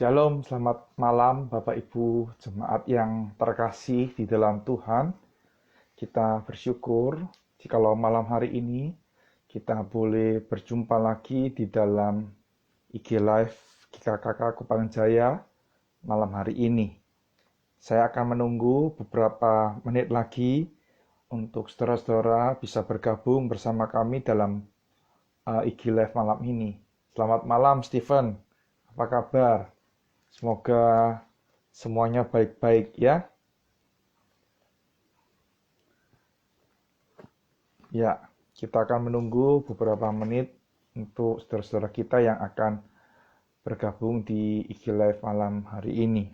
Shalom, selamat malam Bapak Ibu jemaat yang terkasih di dalam Tuhan. Kita bersyukur jikalau malam hari ini kita boleh berjumpa lagi di dalam IG Live GKKK Kupang Jaya malam hari ini. Saya akan menunggu beberapa menit lagi untuk saudara-saudara bisa bergabung bersama kami dalam IG Live malam ini. Selamat malam Stephen, apa kabar? Semoga semuanya baik-baik ya. Ya, kita akan menunggu beberapa menit untuk saudara-saudara kita yang akan bergabung di IG Live malam hari ini.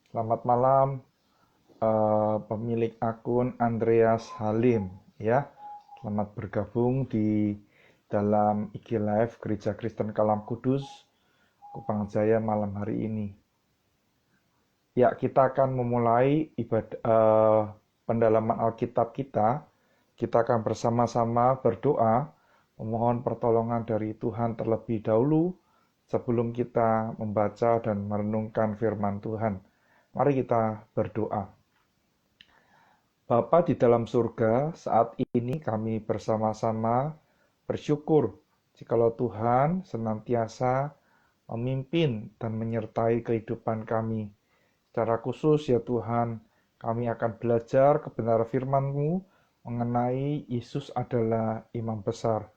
Selamat malam pemilik akun Andreas Halim ya. Selamat bergabung di dalam IG Live Gereja Kristen Kalam Kudus Kupang Jaya malam hari ini. Ya, kita akan memulai pendalaman Alkitab kita. Kita akan bersama-sama berdoa, memohon pertolongan dari Tuhan terlebih dahulu sebelum kita membaca dan merenungkan firman Tuhan. Mari kita berdoa. Bapa di dalam surga, saat ini kami bersama-sama bersyukur jikalau Tuhan senantiasa memimpin dan menyertai kehidupan kami. Secara khusus ya Tuhan, kami akan belajar kebenaran firman-Mu mengenai Yesus adalah imam besar.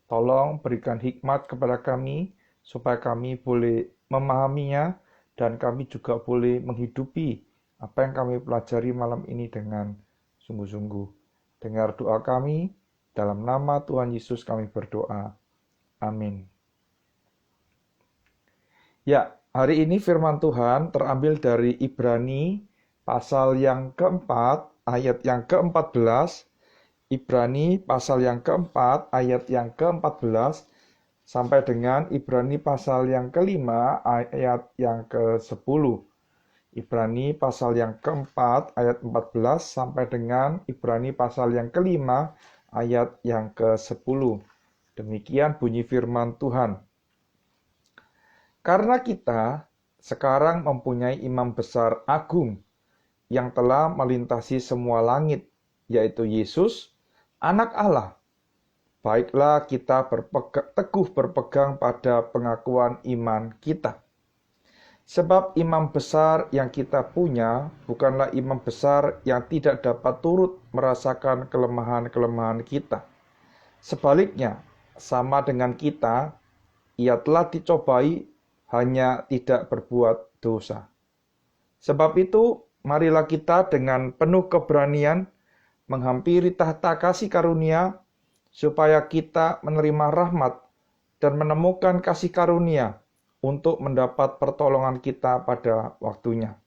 Tolong berikan hikmat kepada kami, supaya kami boleh memahaminya, dan kami juga boleh menghidupi apa yang kami pelajari malam ini dengan sungguh-sungguh. Dengar doa kami, dalam nama Tuhan Yesus kami berdoa. Amin. Ya, hari ini firman Tuhan terambil dari Ibrani pasal yang keempat, ayat yang ke-14, Ibrani pasal yang keempat, ayat yang ke-14, sampai dengan Ibrani pasal yang kelima, ayat yang ke-10. Ibrani pasal yang keempat, ayat 14, sampai dengan Ibrani pasal yang kelima, ayat yang ke-10. Demikian bunyi firman Tuhan. Karena kita sekarang mempunyai imam besar agung yang telah melintasi semua langit, yaitu Yesus, Anak Allah. Baiklah kita teguh berpegang pada pengakuan iman kita. Sebab imam besar yang kita punya bukanlah imam besar yang tidak dapat turut merasakan kelemahan-kelemahan kita. Sebaliknya, sama dengan kita, ia telah dicobai, hanya tidak berbuat dosa. Sebab itu, marilah kita dengan penuh keberanian menghampiri tahta kasih karunia, supaya kita menerima rahmat dan menemukan kasih karunia untuk mendapat pertolongan kita pada waktunya.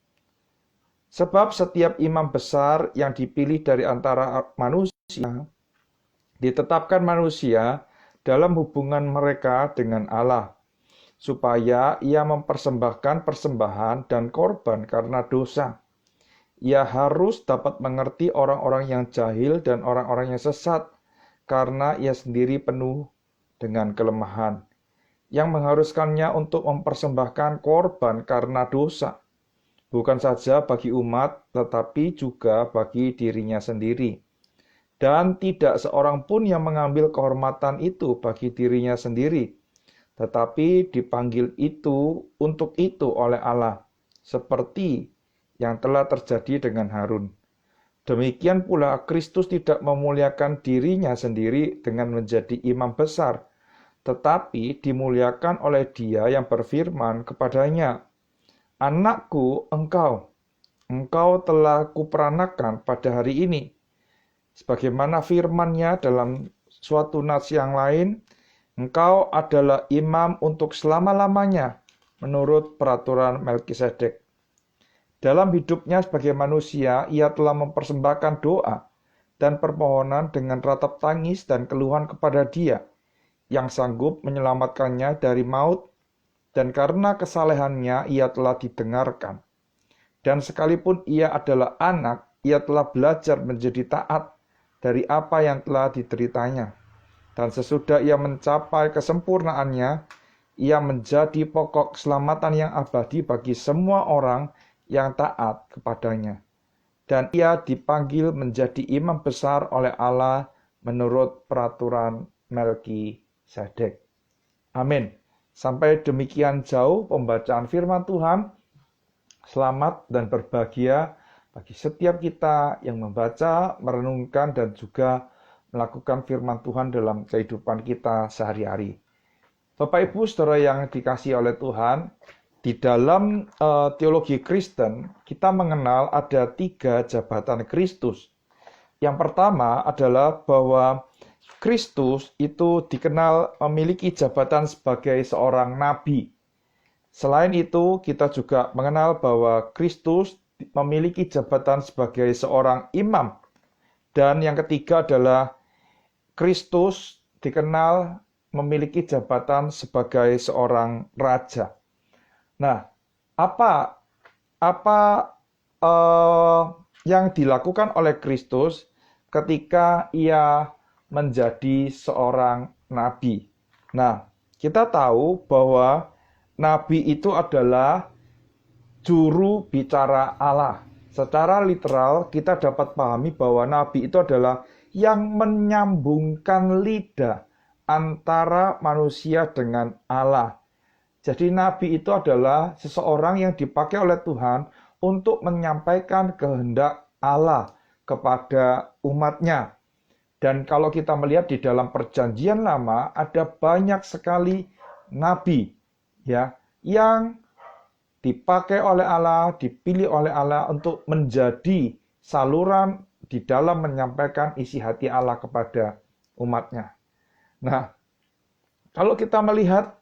Sebab setiap imam besar yang dipilih dari antara manusia, ditetapkan manusia dalam hubungan mereka dengan Allah, supaya ia mempersembahkan persembahan dan korban karena dosa. Ia harus dapat mengerti orang-orang yang jahil dan orang-orang yang sesat, karena ia sendiri penuh dengan kelemahan, yang mengharuskannya untuk mempersembahkan korban karena dosa, bukan saja bagi umat, tetapi juga bagi dirinya sendiri. Dan tidak seorang pun yang mengambil kehormatan itu bagi dirinya sendiri, tetapi dipanggil itu untuk itu oleh Allah, seperti yang telah terjadi dengan Harun. Demikian pula Kristus tidak memuliakan dirinya sendiri dengan menjadi imam besar, tetapi dimuliakan oleh Dia yang berfirman kepadanya, "Anakku, engkau telah kuperanakan pada hari ini." Sebagaimana firman-Nya dalam suatu nas yang lain, "Engkau adalah imam untuk selama-lamanya menurut peraturan Melkisedek." Dalam hidupnya sebagai manusia, ia telah mempersembahkan doa dan permohonan dengan ratap tangis dan keluhan kepada Dia. yang sanggup menyelamatkannya dari maut, dan karena kesalehannya ia telah didengarkan. Dan sekalipun ia adalah anak, ia telah belajar menjadi taat dari apa yang telah dideritanya. Dan sesudah ia mencapai kesempurnaannya, ia menjadi pokok keselamatan yang abadi bagi semua orang yang taat kepadanya. Dan ia dipanggil menjadi imam besar oleh Allah menurut peraturan Melkisedek. Amin. Sampai demikian jauh pembacaan firman Tuhan. Selamat dan berbahagia bagi setiap kita yang membaca, merenungkan, dan juga melakukan firman Tuhan dalam kehidupan kita sehari-hari. Bapak Ibu Saudara yang dikasihi oleh Tuhan, di dalam teologi Kristen, kita mengenal ada 3 jabatan Kristus. Yang pertama adalah bahwa Kristus itu dikenal memiliki jabatan sebagai seorang nabi. Selain itu, kita juga mengenal bahwa Kristus memiliki jabatan sebagai seorang imam. Dan yang ketiga adalah Kristus dikenal memiliki jabatan sebagai seorang raja. Nah, apa yang dilakukan oleh Kristus ketika ia menjadi seorang nabi? Nah, kita tahu bahwa nabi itu adalah juru bicara Allah. Secara literal kita dapat pahami bahwa nabi itu adalah yang menyambungkan lidah antara manusia dengan Allah. Jadi nabi itu adalah seseorang yang dipakai oleh Tuhan untuk menyampaikan kehendak Allah kepada umatnya. Dan kalau kita melihat di dalam perjanjian lama ada banyak sekali nabi ya yang dipakai oleh Allah, dipilih oleh Allah untuk menjadi saluran di dalam menyampaikan isi hati Allah kepada umatnya. Nah, kalau kita melihat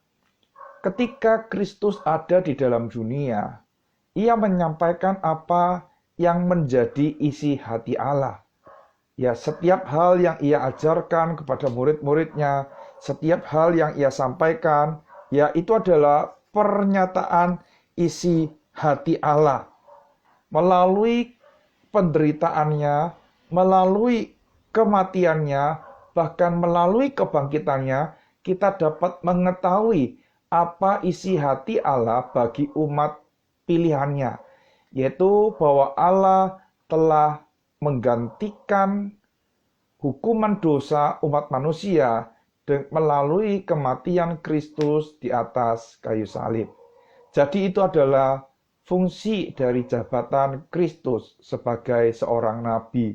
ketika Kristus ada di dalam dunia, ia menyampaikan apa yang menjadi isi hati Allah. Ya, setiap hal yang ia ajarkan kepada murid-muridnya, setiap hal yang ia sampaikan, ya itu adalah pernyataan isi hati Allah. Melalui penderitaannya, melalui kematiannya, bahkan melalui kebangkitannya, kita dapat mengetahui apa isi hati Allah bagi umat pilihannya, yaitu bahwa Allah telah menggantikan hukuman dosa umat manusia melalui kematian Kristus di atas kayu salib. Jadi itu adalah fungsi dari jabatan Kristus sebagai seorang nabi.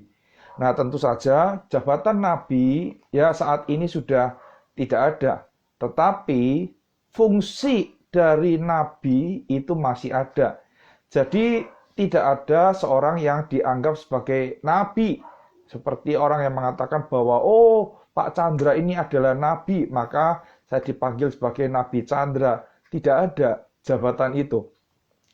Nah, tentu saja jabatan nabi ya saat ini sudah tidak ada, tetapi fungsi dari nabi itu masih ada. Jadi tidak ada seorang yang dianggap sebagai nabi. Seperti orang yang mengatakan bahwa, oh Pak Chandra ini adalah nabi, maka saya dipanggil sebagai Nabi Chandra. Tidak ada jabatan itu.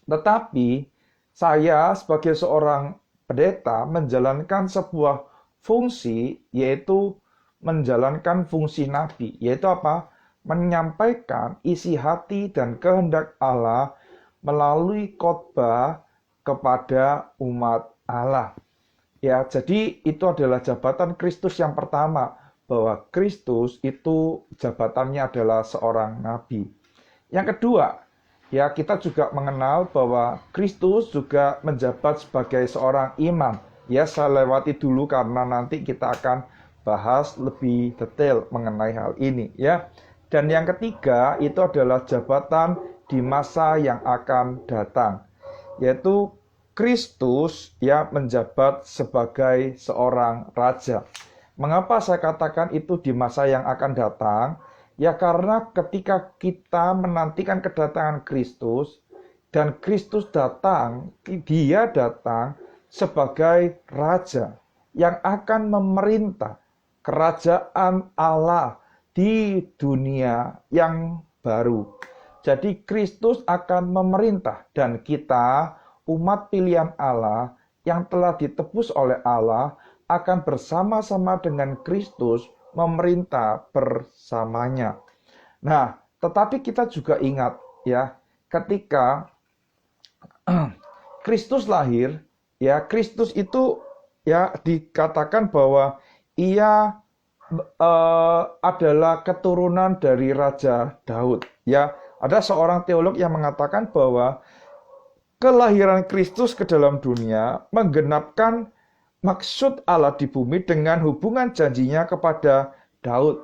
Tetapi saya sebagai seorang pendeta menjalankan sebuah fungsi, yaitu menjalankan fungsi nabi. Yaitu apa? Menyampaikan isi hati dan kehendak Allah melalui khotbah kepada umat Allah. Ya, jadi itu adalah jabatan Kristus yang pertama, bahwa Kristus itu jabatannya adalah seorang nabi. Yang kedua, ya kita juga mengenal bahwa Kristus juga menjabat sebagai seorang imam. Ya, saya lewati dulu karena nanti kita akan bahas lebih detail mengenai hal ini, ya. Dan yang ketiga itu adalah jabatan di masa yang akan datang, yaitu Kristus ya menjabat sebagai seorang raja. Mengapa saya katakan itu di masa yang akan datang? Ya karena ketika kita menantikan kedatangan Kristus dan Kristus datang, dia datang sebagai raja yang akan memerintah kerajaan Allah di dunia yang baru. Jadi Kristus akan memerintah dan kita umat pilihan Allah yang telah ditebus oleh Allah akan bersama-sama dengan Kristus memerintah bersamanya. Nah, tetapi kita juga ingat ya, ketika Kristus lahir, ya Kristus itu ya dikatakan bahwa ia adalah keturunan dari Raja Daud. Ya, ada seorang teolog yang mengatakan bahwa kelahiran Kristus ke dalam dunia menggenapkan maksud Allah di bumi dengan hubungan janjinya kepada Daud,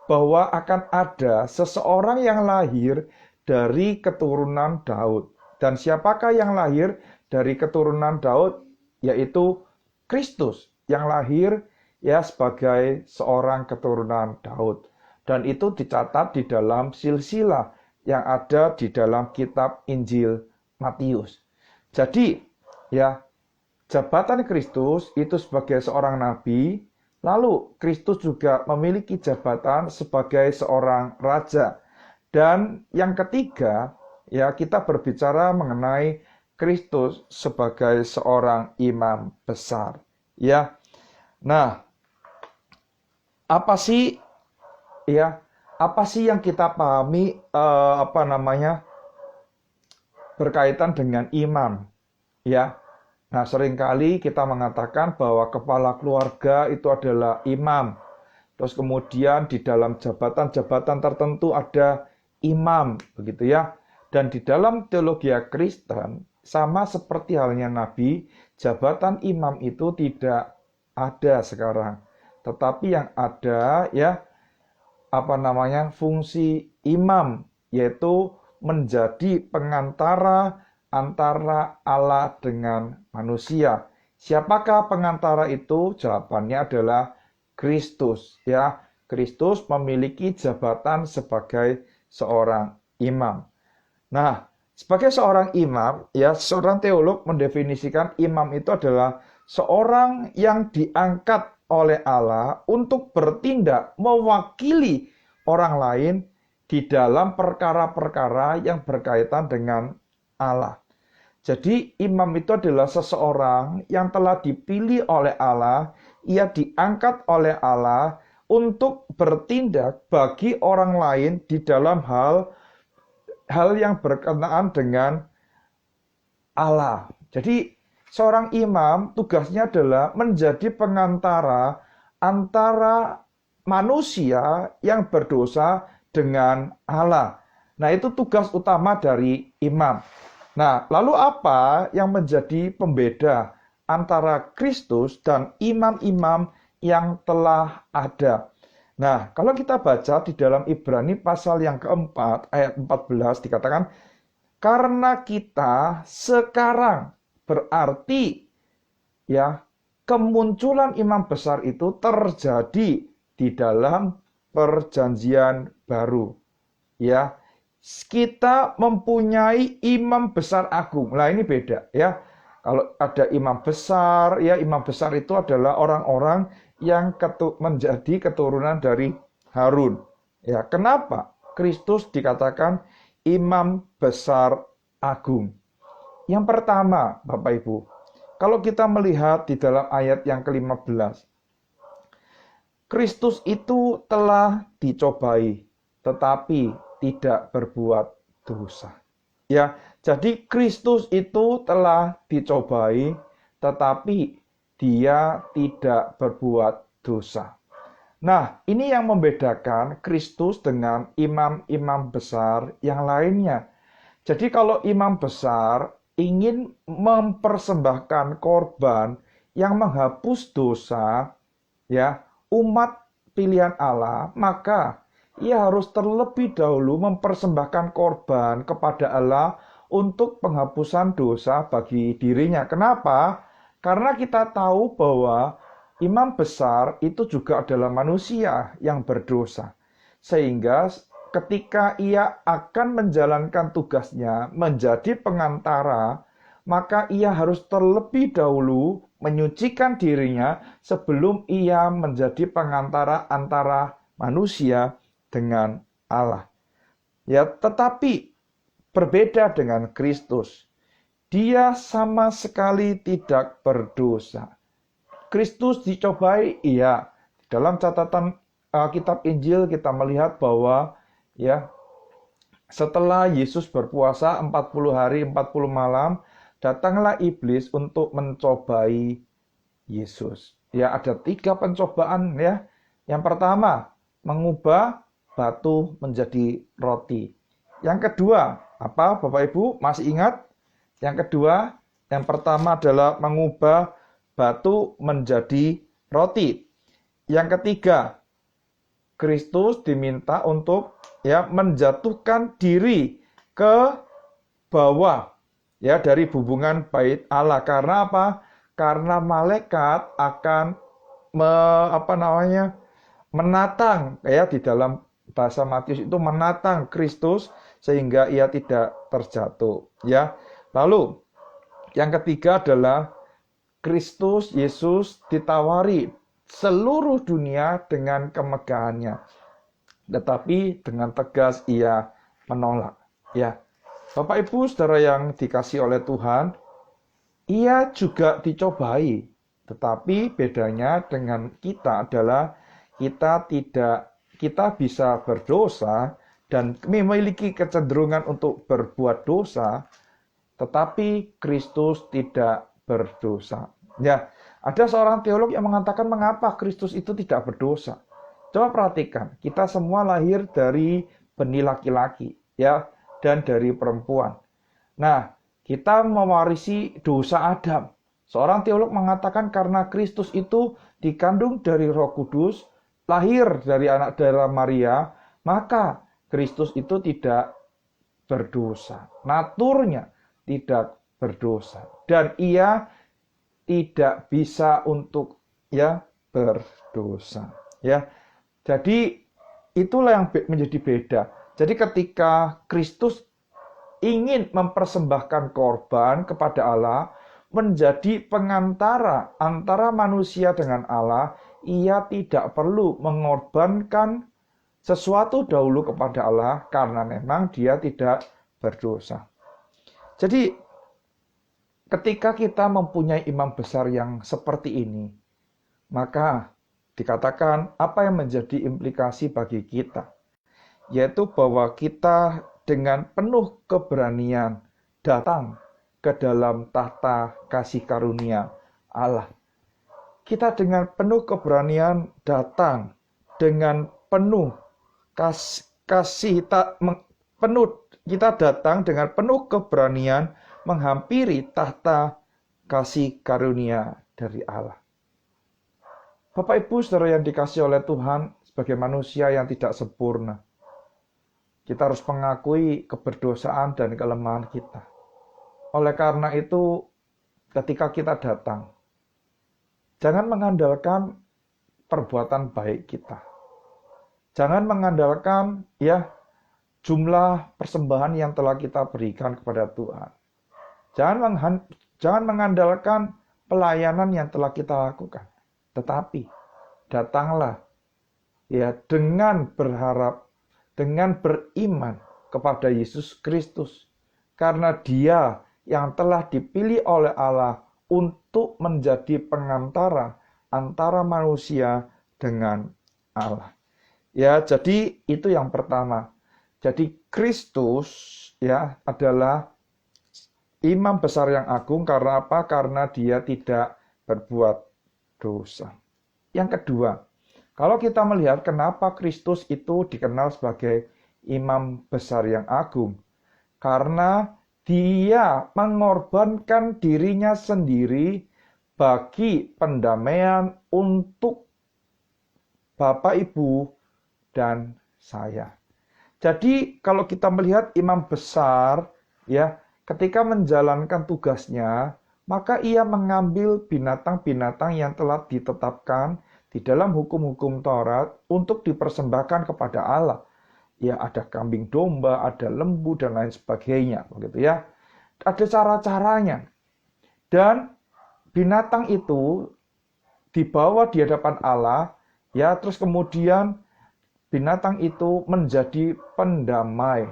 bahwa akan ada seseorang yang lahir dari keturunan Daud. Dan siapakah yang lahir dari keturunan Daud? Yaitu Kristus yang lahir ya sebagai seorang keturunan Daud. Dan itu dicatat di dalam silsilah yang ada di dalam kitab Injil Matius. Jadi ya, jabatan Kristus itu sebagai seorang nabi, lalu Kristus juga memiliki jabatan sebagai seorang raja. Dan yang ketiga, ya kita berbicara mengenai Kristus sebagai seorang imam besar. Ya. Nah, apa sih yang kita pahami berkaitan dengan imam? Ya. Nah, seringkali kita mengatakan bahwa kepala keluarga itu adalah imam. Terus kemudian di dalam jabatan-jabatan tertentu ada imam, begitu ya. Dan di dalam teologi Kristen, sama seperti halnya nabi, jabatan imam itu tidak ada sekarang. Tetapi yang ada ya fungsi imam, yaitu menjadi pengantara antara Allah dengan manusia. Siapakah pengantara itu? Jawabannya adalah Kristus, ya. Kristus memiliki jabatan sebagai seorang imam. Nah, sebagai seorang imam, ya, seorang teolog mendefinisikan imam itu adalah seorang yang diangkat oleh Allah untuk bertindak mewakili orang lain di dalam perkara-perkara yang berkaitan dengan Allah. Jadi imam itu adalah seseorang yang telah dipilih oleh Allah, ia diangkat oleh Allah untuk bertindak bagi orang lain di dalam hal yang berkenaan dengan Allah. Jadi seorang imam tugasnya adalah menjadi pengantara antara manusia yang berdosa dengan Allah. Nah, itu tugas utama dari imam. Nah, lalu apa yang menjadi pembeda antara Kristus dan imam-imam yang telah ada? Nah, kalau kita baca di dalam Ibrani pasal yang keempat, ayat 14 dikatakan, karena kita sekarang, berarti ya kemunculan imam besar itu terjadi di dalam perjanjian baru. Ya, kita mempunyai imam besar agung. Nah, ini beda ya. Kalau ada imam besar, ya imam besar itu adalah orang-orang yang menjadi keturunan dari Harun. Ya, kenapa Kristus dikatakan imam besar agung? Yang pertama, Bapak Ibu, kalau kita melihat di dalam ayat yang ke-15, Kristus itu telah dicobai, tetapi tidak berbuat dosa. Ya, jadi Kristus itu telah dicobai, tetapi dia tidak berbuat dosa. Nah, ini yang membedakan Kristus dengan imam-imam besar yang lainnya. Jadi kalau imam besar ingin mempersembahkan korban yang menghapus dosa, ya, umat pilihan Allah, maka ia harus terlebih dahulu mempersembahkan korban kepada Allah untuk penghapusan dosa bagi dirinya. Kenapa? Karena kita tahu bahwa imam besar itu juga adalah manusia yang berdosa. Sehingga ketika ia akan menjalankan tugasnya menjadi pengantara, maka ia harus terlebih dahulu menyucikan dirinya sebelum ia menjadi pengantara antara manusia dengan Allah. Ya, tetapi berbeda dengan Kristus. Dia sama sekali tidak berdosa. Kristus dicobai, iya. Dalam catatan kitab Injil kita melihat bahwa ya setelah Yesus berpuasa 40 hari 40 malam, datanglah iblis untuk mencobai Yesus. Ya, ada 3 pencobaan ya. Yang pertama, mengubah batu menjadi roti. Yang kedua, apa Bapak Ibu masih ingat? Yang kedua, yang pertama adalah mengubah batu menjadi roti. Yang ketiga, Kristus diminta untuk ya menjatuhkan diri ke bawah ya dari hubungan bait Allah. Karena apa? Karena malaikat akan menatang ya, di dalam bahasa Matius itu menatang Kristus sehingga ia tidak terjatuh ya. Lalu yang ketiga adalah Kristus Yesus ditawari seluruh dunia dengan kemegahannya, tetapi dengan tegas ia menolak ya. Bapak Ibu Saudara yang dikasihi oleh Tuhan, ia juga dicobai, tetapi bedanya dengan kita adalah kita bisa berdosa dan memiliki kecenderungan untuk berbuat dosa, tetapi Kristus tidak berdosa. Ya, ada seorang teolog yang mengatakan mengapa Kristus itu tidak berdosa. Coba perhatikan, kita semua lahir dari benih laki-laki, ya, dan dari perempuan. Nah, kita mewarisi dosa Adam. Seorang teolog mengatakan karena Kristus itu dikandung dari Roh Kudus, lahir dari anak darah Maria, maka Kristus itu tidak berdosa. Naturnya tidak berdosa. Dan ia tidak bisa untuk ya berdosa. Ya. Jadi itulah yang menjadi beda. Jadi ketika Kristus ingin mempersembahkan korban kepada Allah, menjadi pengantara antara manusia dengan Allah, ia tidak perlu mengorbankan sesuatu dahulu kepada Allah karena memang dia tidak berdosa. Jadi ketika kita mempunyai imam besar yang seperti ini, maka dikatakan apa yang menjadi implikasi bagi kita, yaitu bahwa kita dengan penuh keberanian datang ke dalam tahta kasih karunia Allah. Kita dengan penuh keberanian datang dengan penuh kita datang dengan penuh keberanian menghampiri tahta kasih karunia dari Allah. Bapak Ibu Saudara yang dikasihi oleh Tuhan, sebagai manusia yang tidak sempurna, kita harus mengakui keberdosaan dan kelemahan kita. Oleh karena itu, ketika kita datang, jangan mengandalkan perbuatan baik kita. Jangan mengandalkan ya jumlah persembahan yang telah kita berikan kepada Tuhan. Jangan mengandalkan pelayanan yang telah kita lakukan. Tetapi datanglah ya dengan berharap, dengan beriman kepada Yesus Kristus. Karena dia yang telah dipilih oleh Allah untuk menjadi pengantara antara manusia dengan Allah. Ya, jadi itu yang pertama. Jadi Kristus ya adalah imam besar yang agung karena apa? Karena dia tidak berbuat dosa. Yang kedua, kalau kita melihat kenapa Kristus itu dikenal sebagai imam besar yang agung, karena dia mengorbankan dirinya sendiri bagi pendamaian untuk Bapak, Ibu, dan saya. Jadi kalau kita melihat imam besar, ya, ketika menjalankan tugasnya, maka ia mengambil binatang-binatang yang telah ditetapkan di dalam hukum-hukum Taurat untuk dipersembahkan kepada Allah. Ya, ada kambing domba, ada lembu, dan lain sebagainya. Begitu ya. Ada cara-caranya. Dan binatang itu dibawa di hadapan Allah, ya, terus kemudian binatang itu menjadi pendamai,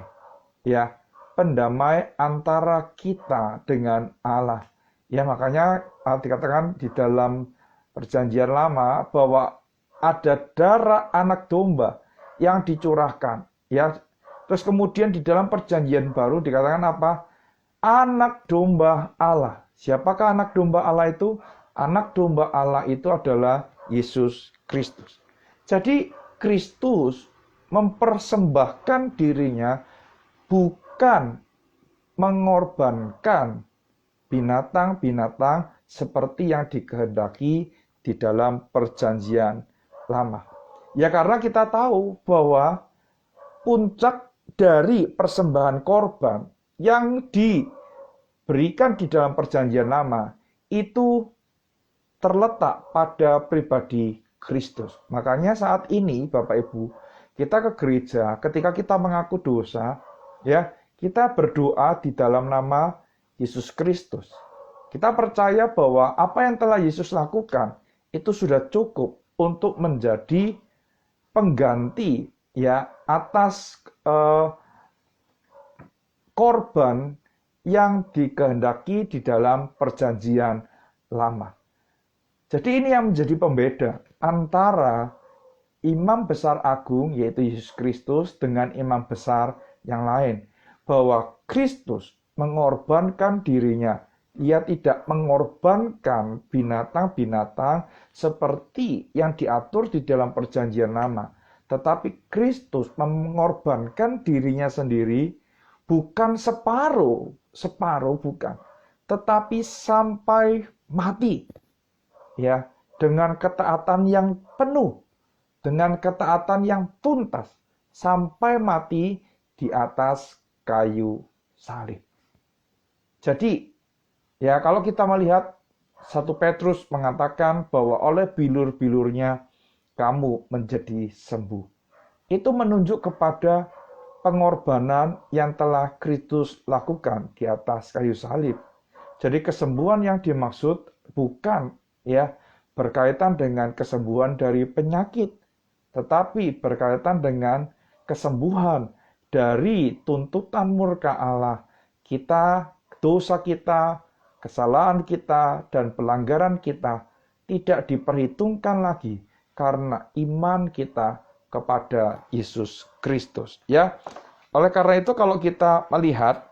ya, pendamai antara kita dengan Allah. Ya, makanya dikatakan di dalam Perjanjian Lama bahwa ada darah anak domba yang dicurahkan. Ya, terus kemudian di dalam perjanjian baru dikatakan apa? Anak domba Allah. Siapakah anak domba Allah itu? Anak domba Allah itu adalah Yesus Kristus. Jadi Kristus mempersembahkan dirinya bukan mengorbankan binatang-binatang seperti yang dikehendaki di dalam perjanjian lama. Ya karena kita tahu bahwa puncak dari persembahan korban yang diberikan di dalam perjanjian lama itu terletak pada pribadi Kristus. Makanya saat ini Bapak Ibu, kita ke gereja ketika kita mengaku dosa, ya, kita berdoa di dalam nama Yesus Kristus. Kita percaya bahwa apa yang telah Yesus lakukan itu sudah cukup untuk menjadi pengganti ya atas korban yang dikehendaki di dalam perjanjian lama. Jadi ini yang menjadi pembeda antara imam besar agung yaitu Yesus Kristus dengan imam besar yang lain. Bahwa Kristus mengorbankan dirinya. Ia tidak mengorbankan binatang-binatang seperti yang diatur di dalam perjanjian lama. Tetapi Kristus mengorbankan dirinya sendiri bukan separuh bukan. Tetapi sampai mati. Ya, dengan ketaatan yang penuh, dengan ketaatan yang tuntas, sampai mati di atas kayu salib. Jadi, ya kalau kita melihat 1 Petrus mengatakan bahwa oleh bilur-bilurnya kamu menjadi sembuh. Itu menunjuk kepada pengorbanan yang telah Kristus lakukan di atas kayu salib. Jadi kesembuhan yang dimaksud bukan ya berkaitan dengan kesembuhan dari penyakit, tetapi berkaitan dengan kesembuhan dari tuntutan murka Allah. Dosa kita, kesalahan kita, dan pelanggaran kita tidak diperhitungkan lagi karena iman kita kepada Yesus Kristus. Ya, oleh karena itu kalau kita melihat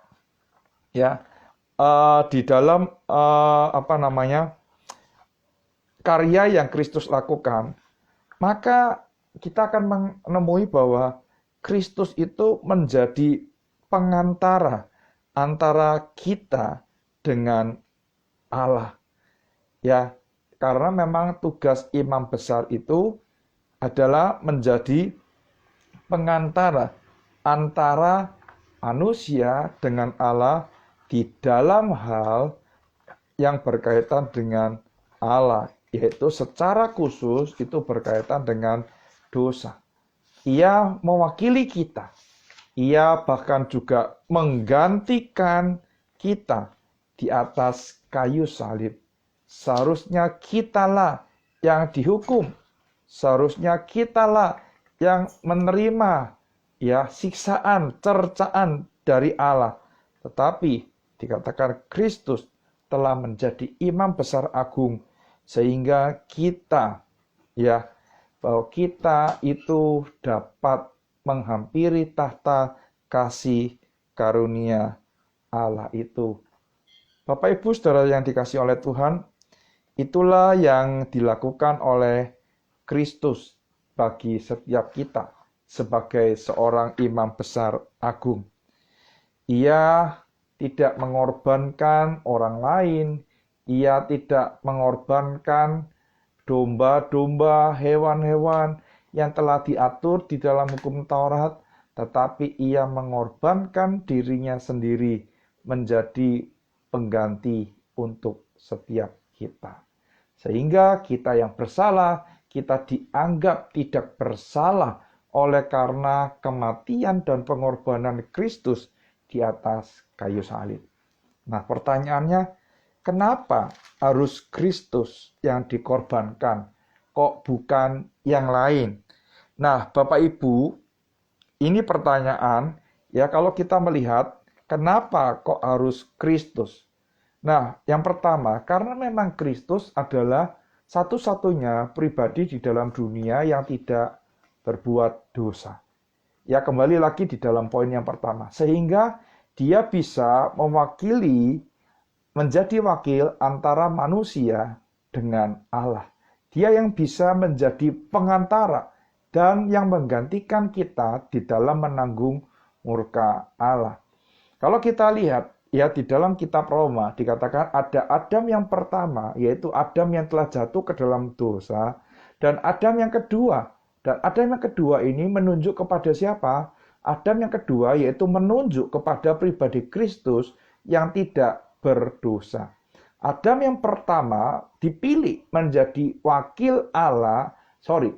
ya di dalam karya yang Kristus lakukan, maka kita akan menemui bahwa Kristus itu menjadi pengantara antara kita dengan Allah. Ya, karena memang tugas imam besar itu adalah menjadi pengantara antara manusia dengan Allah di dalam hal yang berkaitan dengan Allah. Yaitu secara khusus itu berkaitan dengan dosa. Ia mewakili kita. Ia bahkan juga menggantikan kita di atas kayu salib. Seharusnya kitalah yang dihukum. Seharusnya kitalah yang menerima ya siksaan, cercaan dari Allah. Tetapi dikatakan Kristus telah menjadi imam besar agung sehingga kita ya bahwa kita itu dapat menghampiri tahta kasih karunia Allah itu. Bapak Ibu Saudara yang dikasihi oleh Tuhan, itulah yang dilakukan oleh Kristus bagi setiap kita sebagai seorang imam besar agung. Ia tidak mengorbankan orang lain, ia tidak mengorbankan domba-domba, hewan-hewan yang telah diatur di dalam hukum Taurat, tetapi ia mengorbankan dirinya sendiri menjadi pengganti untuk setiap kita. Sehingga kita yang bersalah, kita dianggap tidak bersalah oleh karena kematian dan pengorbanan Kristus di atas kayu salib. Nah, pertanyaannya, kenapa harus Kristus yang dikorbankan? Kok bukan yang lain? Nah, Bapak Ibu, ini pertanyaan ya kalau kita melihat kenapa kok harus Kristus? Nah, yang pertama, karena memang Kristus adalah satu-satunya pribadi di dalam dunia yang tidak berbuat dosa. Ya, kembali lagi di dalam poin yang pertama. Sehingga dia bisa menjadi wakil antara manusia dengan Allah. Dia yang bisa menjadi pengantara dan yang menggantikan kita di dalam menanggung murka Allah. Kalau kita lihat, ya di dalam kitab Roma dikatakan ada Adam yang pertama, yaitu Adam yang telah jatuh ke dalam dosa, dan Adam yang kedua. Dan Adam yang kedua ini menunjuk kepada siapa? Adam yang kedua yaitu menunjuk kepada pribadi Kristus yang tidak berdosa. Adam yang pertama dipilih menjadi wakil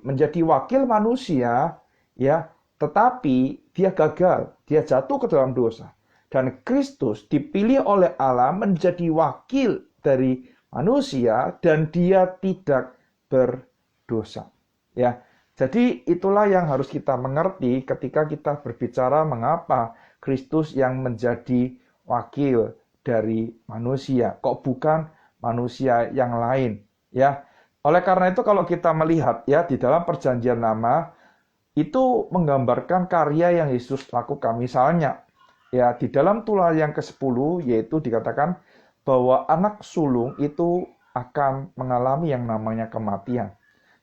menjadi wakil manusia, ya, tetapi dia gagal, dia jatuh ke dalam dosa. Dan Kristus dipilih oleh Allah menjadi wakil dari manusia dan dia tidak berdosa. Ya, jadi itulah yang harus kita mengerti ketika kita berbicara mengapa Kristus yang menjadi wakil dari manusia, kok bukan manusia yang lain, ya. Oleh karena itu kalau kita melihat ya di dalam perjanjian lama itu menggambarkan karya yang Yesus lakukan. Misalnya ya, di dalam tulah yang ke-10 yaitu dikatakan bahwa anak sulung itu akan mengalami yang namanya kematian.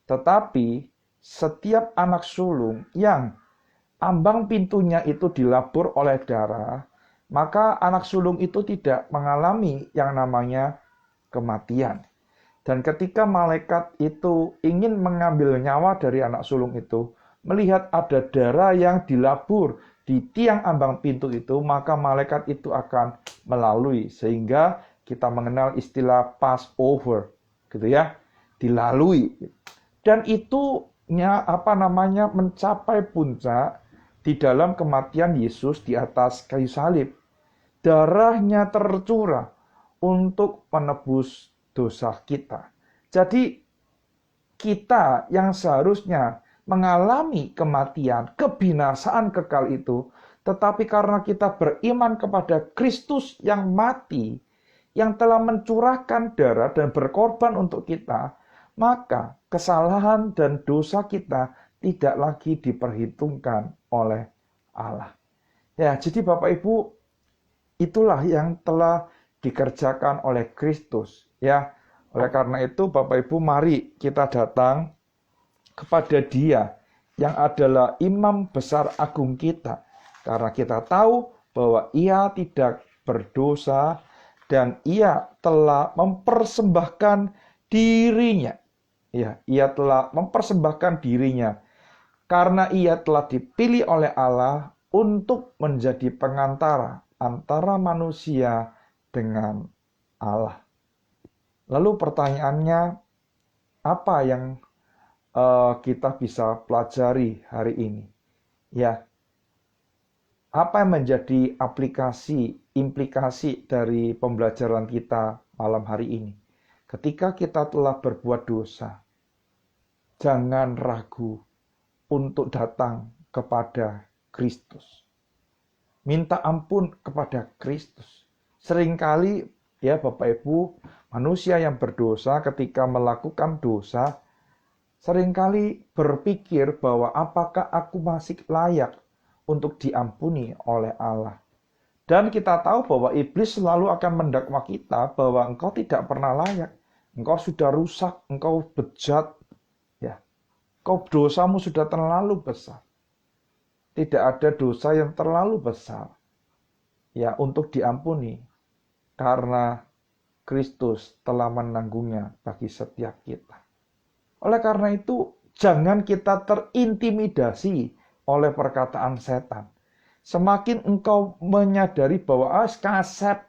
Tetapi setiap anak sulung yang ambang pintunya itu dilabur oleh darah, maka anak sulung itu tidak mengalami yang namanya kematian. Dan ketika malaikat itu ingin mengambil nyawa dari anak sulung itu, melihat ada darah yang dilabur di tiang ambang pintu itu, maka malaikat itu akan melalui, sehingga kita mengenal istilah Passover, gitu ya, dilalui. Dan itu mencapai puncak di dalam kematian Yesus di atas kayu salib. Darahnya tercurah untuk menebus dosa kita. Jadi kita yang seharusnya mengalami kematian, kebinasaan kekal itu, tetapi karena kita beriman kepada Kristus yang mati, yang telah mencurahkan darah dan berkorban untuk kita, maka kesalahan dan dosa kita tidak lagi diperhitungkan oleh Allah. Ya, jadi Bapak Ibu, itulah yang telah dikerjakan oleh Kristus, ya. Oleh karena itu Bapak Ibu, mari kita datang kepada Dia yang adalah imam besar agung kita, karena kita tahu bahwa Ia tidak berdosa dan Ia telah mempersembahkan dirinya. Ya, Ia telah mempersembahkan dirinya karena Ia telah dipilih oleh Allah untuk menjadi pengantara antara manusia dengan Allah. Lalu pertanyaannya, apa yang kita bisa pelajari hari ini? Ya, apa yang menjadi implikasi dari pembelajaran kita malam hari ini? Ketika kita telah berbuat dosa, jangan ragu untuk datang kepada Kristus. Minta ampun kepada Kristus. Seringkali ya Bapak Ibu, manusia yang berdosa ketika melakukan dosa seringkali berpikir bahwa apakah aku masih layak untuk diampuni oleh Allah. Dan kita tahu bahwa iblis selalu akan mendakwa kita bahwa engkau tidak pernah layak. Engkau sudah rusak, engkau bejat, ya. Dosamu sudah terlalu besar. Tidak ada dosa yang terlalu besar ya untuk diampuni karena Kristus telah menanggungnya bagi setiap kita. Oleh karena itu, jangan kita terintimidasi oleh perkataan setan. Semakin engkau menyadari bahwa kasep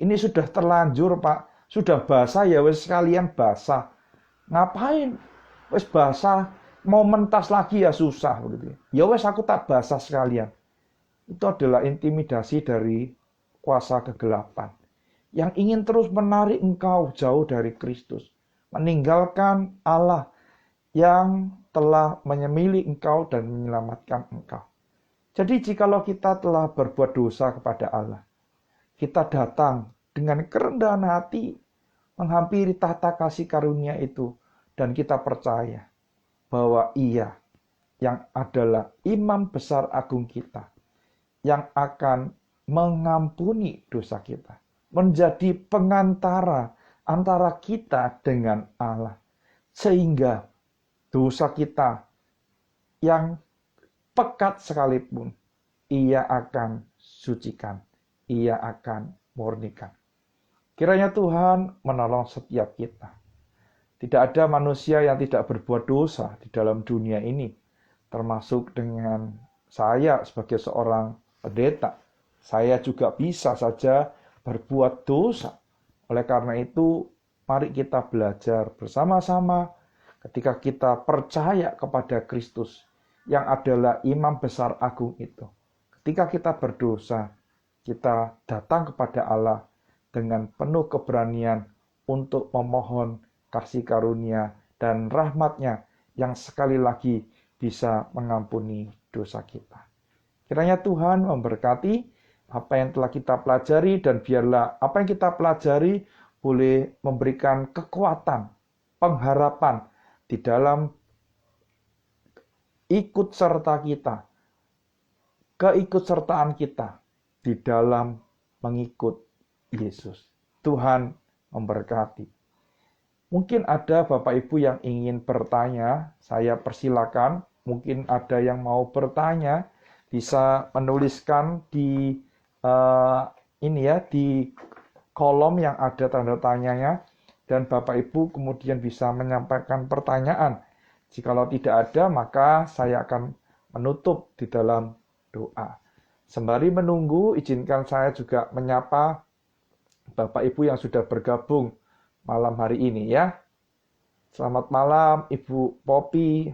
ini sudah terlanjur, Pak, sudah basah ya wes sekalian basah. Ngapain? Wes basah, mau mentas lagi ya susah begitu. Ya wes aku tak basah sekalian. Itu adalah intimidasi dari kuasa kegelapan yang ingin terus menarik engkau jauh dari Kristus, meninggalkan Allah yang telah menyemili engkau dan menyelamatkan engkau. Jadi jikalau kita telah berbuat dosa kepada Allah, kita datang dengan kerendahan hati menghampiri tahta kasih karunia itu dan kita percaya bahwa Ia yang adalah imam besar agung kita, yang akan mengampuni dosa kita, menjadi pengantara antara kita dengan Allah, sehingga dosa kita yang pekat sekalipun, Ia akan sucikan, Ia akan murnikan. Kiranya Tuhan menolong setiap kita. Tidak ada manusia yang tidak berbuat dosa di dalam dunia ini, termasuk dengan saya sebagai seorang pendeta. Saya juga bisa saja berbuat dosa. Oleh karena itu, mari kita belajar bersama-sama ketika kita percaya kepada Kristus yang adalah imam besar agung itu. Ketika kita berdosa, kita datang kepada Allah dengan penuh keberanian untuk memohon kasih karunia dan rahmat-Nya yang sekali lagi bisa mengampuni dosa kita. Kiranya Tuhan memberkati apa yang telah kita pelajari, dan biarlah apa yang kita pelajari boleh memberikan kekuatan, pengharapan di dalam ikut serta kita, keikutsertaan kita di dalam mengikut Yesus. Tuhan memberkati. Mungkin ada Bapak Ibu yang ingin bertanya, saya persilakan. Mungkin ada yang mau bertanya, bisa menuliskan di di kolom yang ada tanda tanyanya, dan Bapak Ibu kemudian bisa menyampaikan pertanyaan. Jikalau tidak ada, maka saya akan menutup di dalam doa. Sembari menunggu, izinkan saya juga menyapa Bapak Ibu yang sudah bergabung malam hari ini ya. Selamat malam Ibu Popi.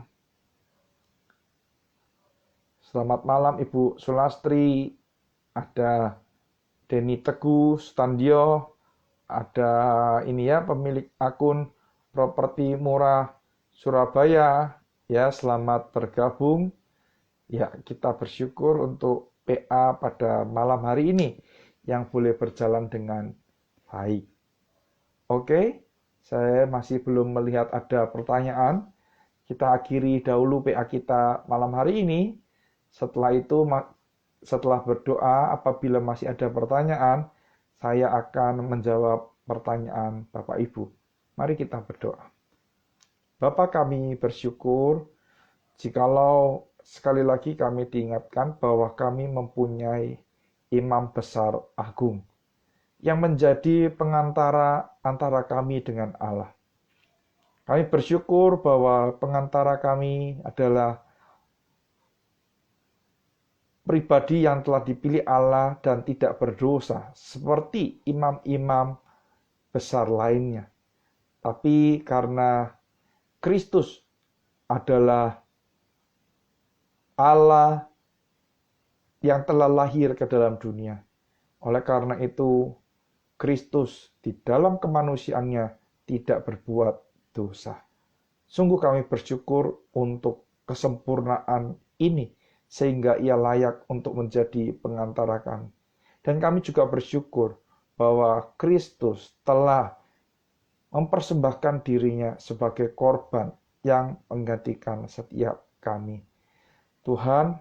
Selamat malam Ibu Sulastri. Ada Denny Teguh, Standio. Ada pemilik akun properti murah Surabaya. Ya, selamat bergabung. Ya, kita bersyukur untuk PA pada malam hari ini yang boleh berjalan dengan baik. Oke, saya masih belum melihat ada pertanyaan. Kita akhiri dahulu PA kita malam hari ini. Setelah itu, setelah berdoa, apabila masih ada pertanyaan, saya akan menjawab pertanyaan Bapak Ibu. Mari kita berdoa. Bapa, kami bersyukur jikalau sekali lagi kami diingatkan bahwa kami mempunyai imam besar agung yang menjadi pengantara antara kami dengan Allah. Kami bersyukur bahwa pengantara kami adalah pribadi yang telah dipilih Allah dan tidak berdosa, seperti imam-imam besar lainnya. Tapi karena Kristus adalah Allah yang telah lahir ke dalam dunia. Oleh karena itu, Kristus di dalam kemanusiaannya tidak berbuat dosa. Sungguh kami bersyukur untuk kesempurnaan ini, sehingga Ia layak untuk menjadi pengantara kami. Dan kami juga bersyukur bahwa Kristus telah mempersembahkan dirinya sebagai korban yang menggantikan setiap kami. Tuhan,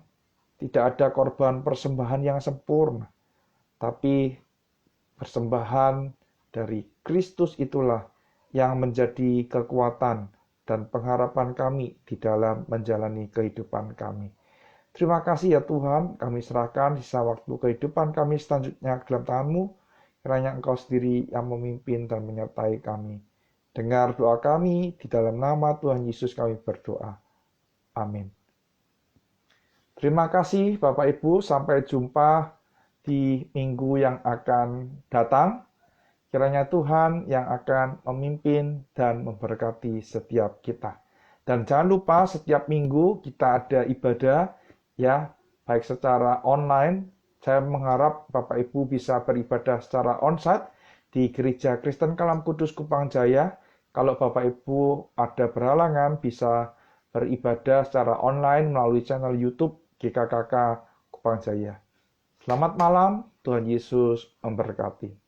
tidak ada korban persembahan yang sempurna, tapi persembahan dari Kristus itulah yang menjadi kekuatan dan pengharapan kami di dalam menjalani kehidupan kami. Terima kasih ya Tuhan, kami serahkan sisa waktu kehidupan kami selanjutnya ke dalam tangan-Mu. Kiranya Engkau sendiri yang memimpin dan menyertai kami. Dengar doa kami, di dalam nama Tuhan Yesus kami berdoa. Amin. Terima kasih Bapak Ibu, sampai jumpa di minggu yang akan datang. Kiranya Tuhan yang akan memimpin dan memberkati setiap kita. Dan jangan lupa setiap minggu kita ada ibadah, ya, baik secara online. Saya mengharap Bapak Ibu bisa beribadah secara onsite di Gereja Kristen Kalam Kudus Kupang Jaya. Kalau Bapak Ibu ada berhalangan, bisa beribadah secara online melalui channel YouTube GKKK Kupang Jaya. Selamat malam, Tuhan Yesus memberkati.